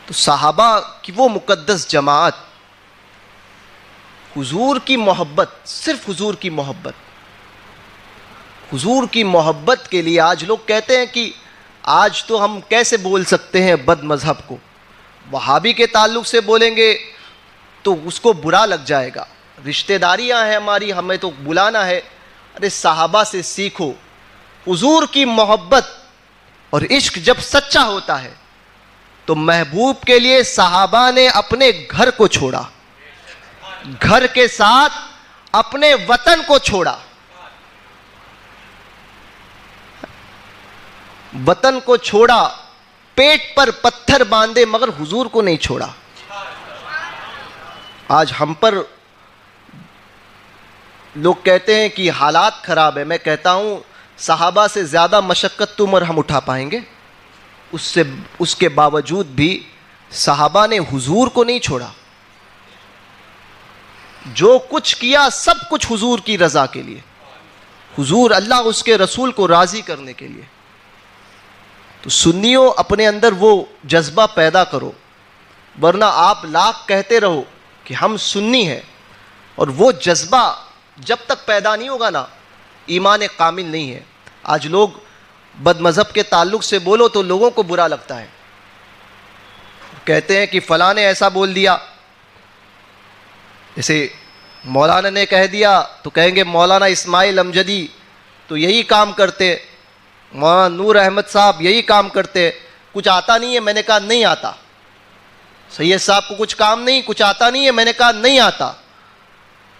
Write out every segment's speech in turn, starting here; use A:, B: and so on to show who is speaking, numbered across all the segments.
A: تو صحابہ کی وہ مقدس جماعت، حضور کی محبت، صرف حضور کی محبت، حضور کی محبت کے لیے آج لوگ کہتے ہیں کہ آج تو ہم کیسے بول سکتے ہیں بد مذہب کو، وہابی کے تعلق سے بولیں گے تو اس کو برا لگ جائے گا، رشتہ داریاں ہیں ہماری، ہمیں تو بلانا ہے۔ ارے صحابہ سے سیکھو، حضور کی محبت اور عشق جب سچا ہوتا ہے تو محبوب کے لیے صحابہ نے اپنے گھر کو چھوڑا، گھر کے ساتھ اپنے وطن کو چھوڑا، وطن کو چھوڑا، پیٹ پر پتھر باندھے مگر حضور کو نہیں چھوڑا۔ آج ہم پر لوگ کہتے ہیں کہ حالات خراب ہے، میں کہتا ہوں صحابہ سے زیادہ مشقت تم اور ہم اٹھا پائیں گے؟ اس کے باوجود بھی صحابہ نے حضور کو نہیں چھوڑا، جو کچھ کیا سب کچھ حضور کی رضا کے لیے، حضور اللہ اس کے رسول کو راضی کرنے کے لیے۔ تو سنیوں اپنے اندر وہ جذبہ پیدا کرو، ورنہ آپ لاکھ کہتے رہو کہ ہم سنی ہیں اور وہ جذبہ جب تک پیدا نہیں ہوگا نا ایمان کامل نہیں ہے۔ آج لوگ بد مذہب کے تعلق سے بولو تو لوگوں کو برا لگتا ہے، کہتے ہیں کہ فلاں نے ایسا بول دیا، جیسے مولانا نے کہہ دیا تو کہیں گے مولانا اسماعیل امجدی تو یہی کام کرتے، مولانا نور احمد صاحب یہی کام کرتے، کچھ آتا نہیں ہے؟ میں نے کہا نہیں آتا۔ سید صاحب کو کچھ کام نہیں، کچھ آتا نہیں ہے؟ میں نے کہا نہیں آتا۔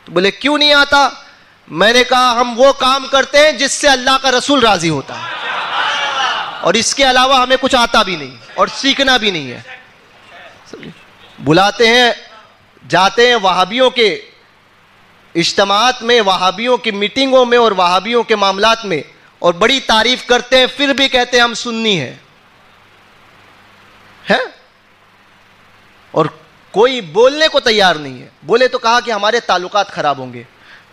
A: تو بولے کیوں نہیں آتا؟ میں نے کہا ہم وہ کام کرتے ہیں جس سے اللہ کا رسول راضی ہوتا ہے، اور اس کے علاوہ ہمیں کچھ آتا بھی نہیں اور سیکھنا بھی نہیں ہے۔ بلاتے ہیں، جاتے ہیں وہابیوں کے اجتماعات میں، وہابیوں کی میٹنگوں میں اور وہابیوں کے معاملات میں، اور بڑی تعریف کرتے ہیں، پھر بھی کہتے ہیں ہم سنی ہیں، اور کوئی بولنے کو تیار نہیں ہے۔ بولے تو کہا کہ ہمارے تعلقات خراب ہوں گے۔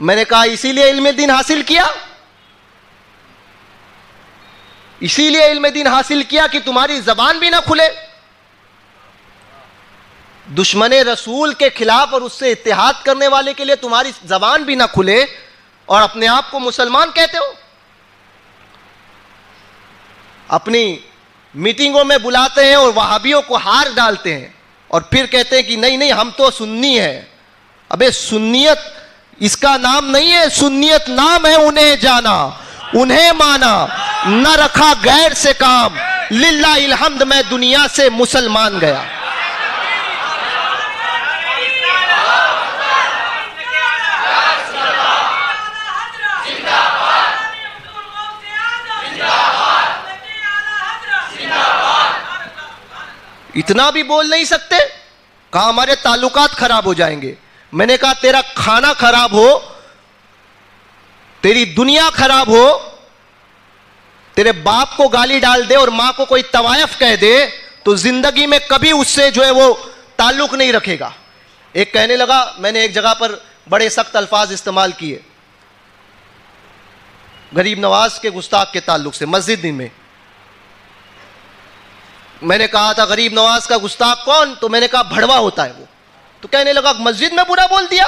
A: میں نے کہا اسی لیے علم دین حاصل کیا، اسی لیے علم دین حاصل کیا کہ تمہاری زبان بھی نہ کھلے، دشمن رسول کے خلاف اور اس سے اتحاد کرنے والے کے لیے تمہاری زبان بھی نہ کھلے، اور اپنے آپ کو مسلمان کہتے ہو۔ اپنی میٹنگوں میں بلاتے ہیں اور وہابیوں کو ہار ڈالتے ہیں، اور پھر کہتے ہیں کہ نہیں نہیں ہم تو سنی ہے۔ ابے سنیت اس کا نام نہیں ہے، سنیت نام ہے انہیں جانا، انہیں مانا، نہ رکھا غیر سے کام، للہ الحمد میں دنیا سے مسلمان گیا۔ اتنا بھی بول نہیں سکتے؟ کہا ہمارے تعلقات خراب ہو جائیں گے۔ میں نے کہا تیرا کھانا خراب ہو، تیری دنیا خراب ہو، تیرے باپ کو گالی ڈال دے اور ماں کو کوئی طوائف کہہ دے تو زندگی میں کبھی اس سے جو ہے وہ تعلق نہیں رکھے گا۔ ایک کہنے لگا، میں نے ایک جگہ پر بڑے سخت الفاظ استعمال کیے غریب نواز کے گستاخ کے تعلق سے مسجد میں۔ میں نے کہا تھا غریب نواز کا گستاخ کون؟ تو میں نے کہا بھڑوا ہوتا ہے وہ۔ تو کہنے لگا مسجد میں برا بول دیا،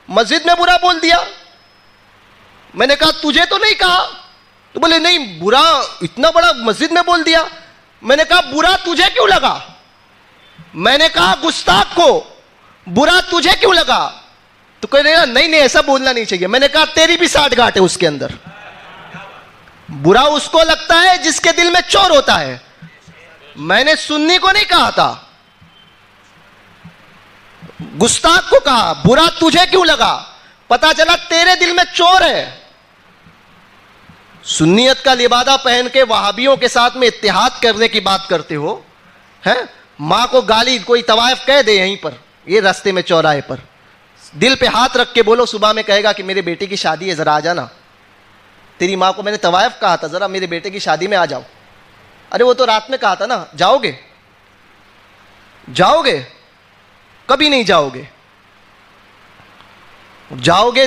A: مسجد میں برا بول دیا۔ میں نے کہا تجھے تو نہیں کہا۔ تو بولے نہیں برا اتنا بڑا مسجد میں بول دیا۔ میں نے کہا برا تجھے کیوں لگا؟ میں نے کہا گستاخ کو برا تجھے کیوں لگا؟ تو کہنے لگا نہیں نہیں ایسا بولنا نہیں چاہیے۔ میں نے کہا تیری بھی ساٹھ گاٹھ ہے اس کے اندر۔ برا اس کو لگتا ہے جس کے دل میں چور ہوتا ہے، میں نے سنی کو نہیں کہا تھا، گستاخ کو کہا برا تجھے کیوں لگا؟ پتا چلا تیرے دل میں چور ہے۔ سنیت کا لبادہ پہن کے وہابیوں کے ساتھ میں اتحاد کرنے کی بات کرتے ہو، ماں کو گالی کوئی طوائف کہہ دے یہیں پر، یہ راستے میں چوراہے پر، دل پہ ہاتھ رکھ کے بولو، صبح میں کہے گا کہ میرے بیٹے کی شادی ہے ذرا آ جانا۔ تیری ماں کو میں نے طوائف کہا تھا ذرا میرے بیٹے کی شادی میں آ جاؤ۔ ارے وہ تو رات میں کہا تھا نا، جاؤ گے؟ جاؤ گے؟ کبھی نہیں جاؤ گے، جاؤ گے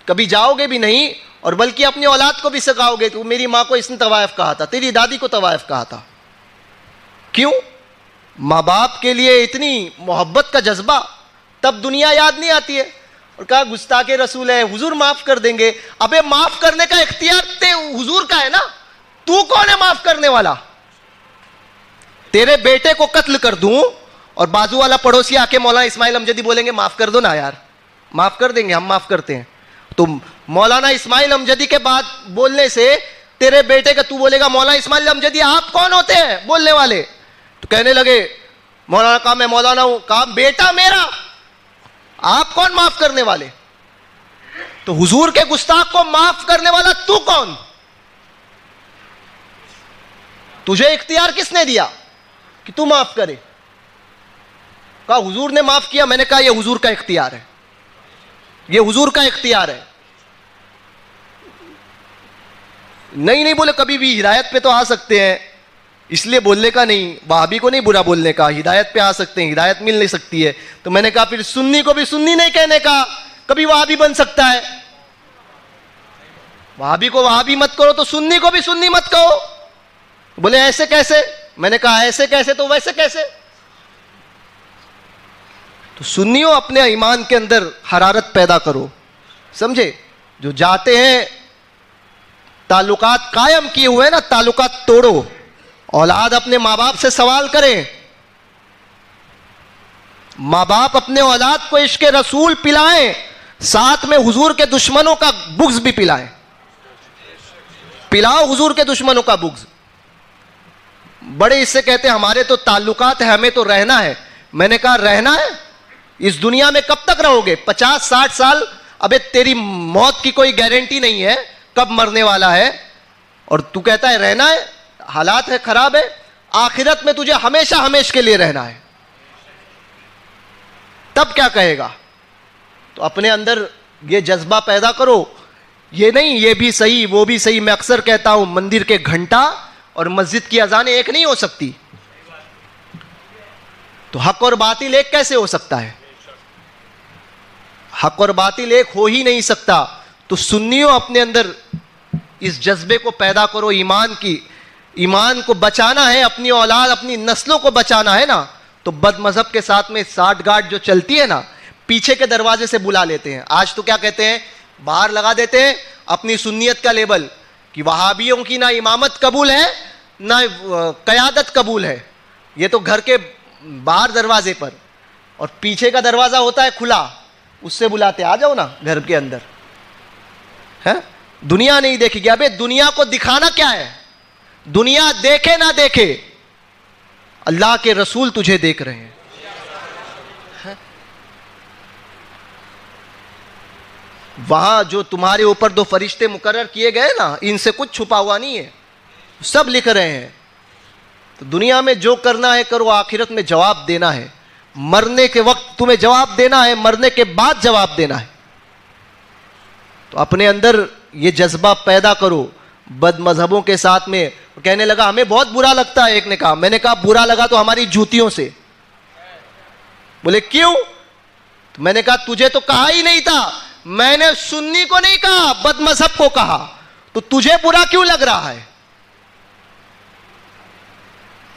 A: کبھی جاؤ گے بھی نہیں، اور بلکہ اپنی اولاد کو بھی سکھاؤ گے تو میری ماں کو اس نے طوائف کہا تھا، تیری دادی کو طوائف کہا تھا۔ کیوں؟ ماں باپ کے لیے اتنی محبت کا جذبہ، تب دنیا یاد نہیں آتی ہے. اور کہا گستاخ رسول ہے، حضور معاف کر دیں گے. ابے معاف کرنے کا اختیار حضور کا ہے نا، تو کون ہے معاف کرنے والا؟ تیرے بیٹے کو قتل کر دوں اور بازو والا پڑوسی آ کے مولانا اسماعیل امجدی بولیں گے معاف کر دو نا یار، معاف کر دیں گے، ہم معاف کرتے ہیں. تو مولانا اسماعیل امجدی کے بعد بولنے سے تیرے بیٹے کا تو بولے گا مولانا اسماعیل امجدی آپ کون ہوتے ہیں بولنے والے؟ تو کہنے لگے مولانا کہا میں مولانا ہوں. کہا بیٹا میرا، آپ کون معاف کرنے والے؟ تو حضور کے گستاخ کو معاف کرنے والا تو کون؟ تجھے اختیار کس نے دیا کہ تو معاف کرے؟ کہا حضور نے معاف کیا. میں نے کہا یہ حضور کا اختیار ہے، یہ حضور کا اختیار ہے. نہیں بولے کبھی بھی ہدایت پہ تو آ سکتے ہیں، اس لیے بولنے کا نہیں، وہابی کو نہیں برا بولنے کا، ہدایت پہ آ سکتے ہیں، ہدایت مل نہیں سکتی ہے. تو میں نے کہا پھر سنی کو بھی سنی نہیں کہنے کا، کبھی وہابی بن سکتا ہے. وہابی کو وہابی مت کرو تو سنی کو بھی سنی مت کہو. بولے ایسے کیسے؟ میں نے کہا ایسے کیسے تو ویسے کیسے. تو سنیوں اپنے ایمان کے اندر حرارت پیدا کرو، سمجھے؟ جو جاتے ہیں تعلقات قائم کیے ہوئے نا، تعلقات توڑو. اولاد اپنے ماں باپ سے سوال کریں، ماں باپ اپنے اولاد کو عشق رسول پلائیں، ساتھ میں حضور کے دشمنوں کا بغض بھی پلائیں. پلاؤ حضور کے دشمنوں کا بغض. بڑے اس سے کہتے ہیں ہمارے تو تعلقات ہیں، ہمیں تو رہنا ہے. میں نے کہا رہنا ہے؟ اس دنیا میں کب تک رہو گے؟ 50-60 سال. ابے تیری موت کی کوئی گارنٹی نہیں ہے کب مرنے والا ہے، اور تو کہتا ہے رہنا ہے. حالات ہے خراب ہے، آخرت میں تجھے ہمیشہ ہمیشہ کے لیے رہنا ہے، تب کیا کہے گا؟ تو اپنے اندر یہ جذبہ پیدا کرو. یہ نہیں یہ بھی صحیح وہ بھی صحیح. میں اکثر کہتا ہوں مندر کے گھنٹا اور مسجد کی اذانیں ایک نہیں ہو سکتی. تو حق اور باطل ایک کیسے ہو سکتا ہے؟ حق اور باطل ایک ہو ہی نہیں سکتا. تو سنیوں اپنے اندر اس جذبے کو پیدا کرو، ایمان کو بچانا ہے، اپنی اولاد اپنی نسلوں کو بچانا ہے نا. تو بد مذہب کے ساتھ میں ساٹھ گاٹھ جو چلتی ہے نا، پیچھے کے دروازے سے بلا لیتے ہیں. آج تو کیا کہتے ہیں، باہر لگا دیتے ہیں اپنی سنیت کا لیبل کہ وہابیوں کی نہ امامت قبول ہے نہ قیادت قبول ہے. یہ تو گھر کے باہر دروازے پر، اور پیچھے کا دروازہ ہوتا ہے کھلا، اس سے بلاتے آ جاؤ نا گھر کے اندر. دنیا نہیں دیکھے گی. ابے دنیا کو دکھانا کیا ہے؟ دنیا دیکھے نہ دیکھے، اللہ کے رسول تجھے دیکھ رہے ہیں. وہاں جو تمہارے اوپر 2 فرشتے مقرر کیے گئے نا، ان سے کچھ چھپا ہوا نہیں ہے، سب لکھ رہے ہیں. تو دنیا میں جو کرنا ہے کرو، آخرت میں جواب دینا ہے. مرنے کے وقت تمہیں جواب دینا ہے، مرنے کے بعد جواب دینا ہے. تو اپنے اندر یہ جذبہ پیدا کرو. بد مذہبوں کے ساتھ میں کہنے لگا ہمیں بہت برا لگتا ہے. ایک نے کہا، میں نے کہا برا لگا تو ہماری جوتیوں سے. بولے کیوں؟ تو میں نے کہا تجھے تو کہا ہی نہیں تھا، میں نے سنی کو نہیں کہا، بد مذہب کو کہا، تو تجھے برا کیوں لگ رہا ہے؟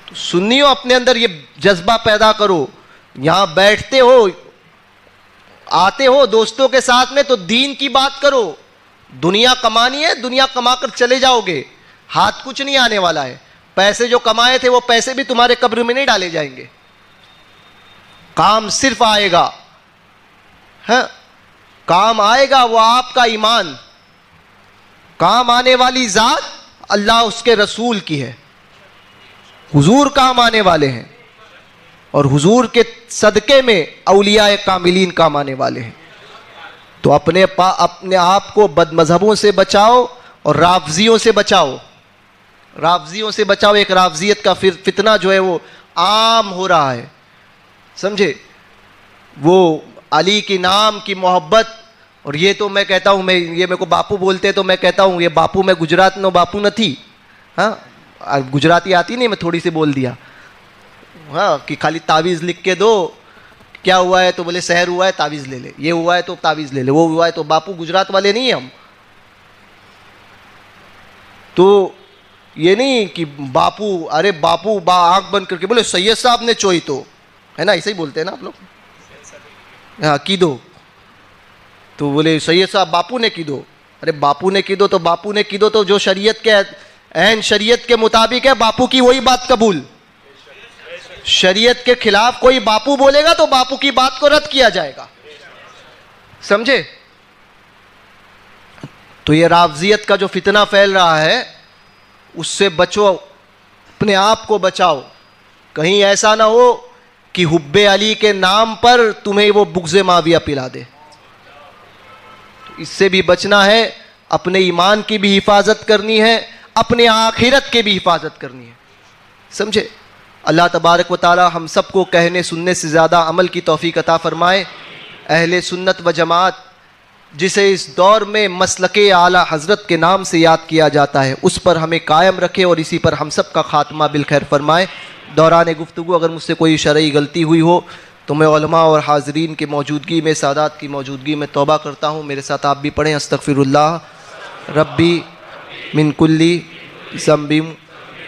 A: تو سنیوں اپنے اندر یہ جذبہ پیدا کرو. یہاں بیٹھتے ہو، آتے ہو دوستوں کے ساتھ میں تو دین کی بات کرو. دنیا کمانی ہے، دنیا کما کر چلے جاؤ گے، ہاتھ کچھ نہیں آنے والا ہے. پیسے جو کمائے تھے وہ پیسے بھی تمہارے قبر میں نہیں ڈالے جائیں گے. کام صرف آئے گا، کام آئے گا وہ آپ کا ایمان. کام آنے والی ذات اللہ اس کے رسول کی ہے. حضور کام آنے والے ہیں، اور حضور کے صدقے میں اولیاء کاملین کام آنے والے ہیں. تو اپنے آپ کو بد مذہبوں سے بچاؤ اور رافضیوں سے بچاؤ. رافضیوں سے بچاؤ. ایک رافضیت کا فتنہ جو ہے وہ عام ہو رہا ہے، سمجھے؟ وہ علی کی نام کی محبت. اور یہ تو میں کہتا ہوں، یہ میرے کو باپو بولتے تو میں کہتا ہوں یہ باپو میں گجرات نو باپو نہ تھی. گجراتی آتی نہیں، میں تھوڑی سی بول دیا کہ خالی تعویذ لکھ کے دو. کیا ہوا ہے تو بولے سحر ہوا ہے تعویذ لے لے، یہ ہوا ہے تو تعویذ لے لے، وہ ہوا ہے تو. باپو گجرات والے نہیں ہیں ہم. تو یہ نہیں کہ باپو، ارے باپو آنکھ بند کر کے بولے سید صاحب نے چوئی تو ہے نا، ایسے ہی بولتے ہیں نا آپ لوگ، ہاں کی دو، تو بولے سید صاحب باپو نے کی دو. ارے باپو نے کی دو تو باپو نے کی دو تو جو شریعت کے عین شریعت کے مطابق ہے باپو کی وہی بات قبول. شریعت کے خلاف کوئی باپو بولے گا تو باپو کی بات کو رد کیا جائے گا. سمجھے؟ تو یہ رافضیت کا جو فتنہ پھیل رہا ہے اس سے بچو، اپنے آپ کو بچاؤ. کہیں ایسا نہ ہو کہ حب علی کے نام پر تمہیں وہ بغض معاویہ پلا دے. اس سے بھی بچنا ہے، اپنے ایمان کی بھی حفاظت کرنی ہے، اپنے آخرت کے بھی حفاظت کرنی ہے. سمجھے؟ اللہ تبارک و تعالی ہم سب کو کہنے سننے سے زیادہ عمل کی توفیق عطا فرمائے. اہل سنت و جماعت جسے اس دور میں مسلک اعلی حضرت کے نام سے یاد کیا جاتا ہے اس پر ہمیں قائم رکھے اور اسی پر ہم سب کا خاتمہ بالخیر فرمائے. دوران گفتگو اگر مجھ سے کوئی شرعی غلطی ہوئی ہو تو میں علماء اور حاضرین کی موجودگی میں، سادات کی موجودگی میں توبہ کرتا ہوں. میرے ساتھ آپ بھی پڑھیں، استغفر اللہ ربی من کلی ذنب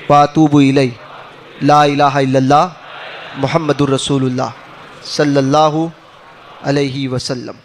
A: واتوب الیہ، لا الہ الا اللہ محمد الرسول اللہ صلی اللہ علیہ وسلم.